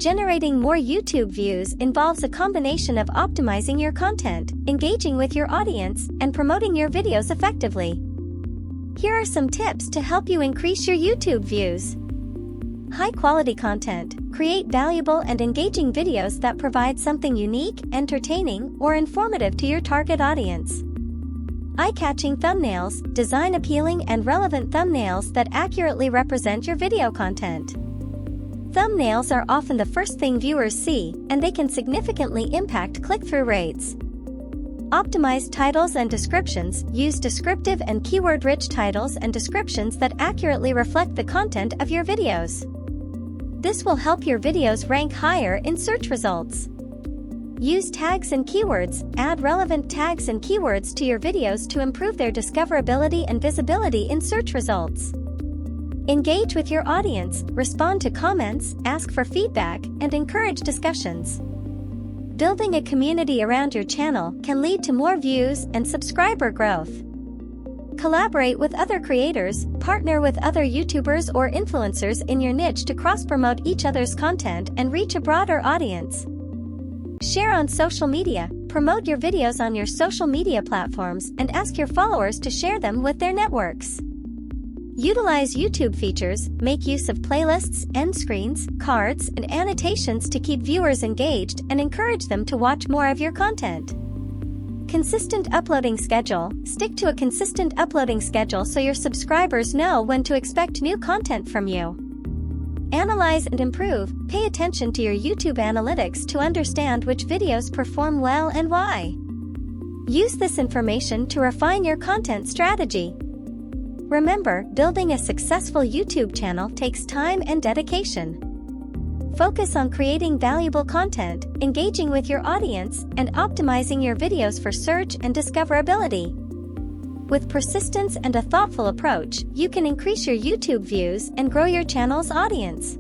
Generating more YouTube views involves a combination of optimizing your content, engaging with your audience, and promoting your videos effectively. Here are some tips to help you increase your YouTube views. High-quality content. Create valuable and engaging videos that provide something unique, entertaining, or informative to your target audience. Eye-catching thumbnails. Design appealing and relevant thumbnails that accurately represent your video content. Thumbnails are often the first thing viewers see, and they can significantly impact click-through rates. Optimize titles and descriptions. Use descriptive and keyword-rich titles and descriptions that accurately reflect the content of your videos. This will help your videos rank higher in search results. Use tags and keywords. Add relevant tags and keywords to your videos to improve their discoverability and visibility in search results. Engage with your audience. Respond to comments, ask for feedback, and encourage discussions. Building a community around your channel can lead to more views and subscriber growth. Collaborate with other creators. Partner with other YouTubers or influencers in your niche to cross-promote each other's content and reach a broader audience. Share on social media. Promote your videos on your social media platforms and ask your followers to share them with their networks. Utilize YouTube features. Make use of playlists, end screens, cards, and annotations to keep viewers engaged and encourage them to watch more of your content. Consistent uploading schedule. Stick to a consistent uploading schedule so your subscribers know when to expect new content from you. Analyze and improve. Pay attention to your YouTube analytics to understand which videos perform well and why. Use this information to refine your content strategy. Remember, building a successful YouTube channel takes time and dedication. Focus on creating valuable content, engaging with your audience, and optimizing your videos for search and discoverability. With persistence and a thoughtful approach, you can increase your YouTube views and grow your channel's audience.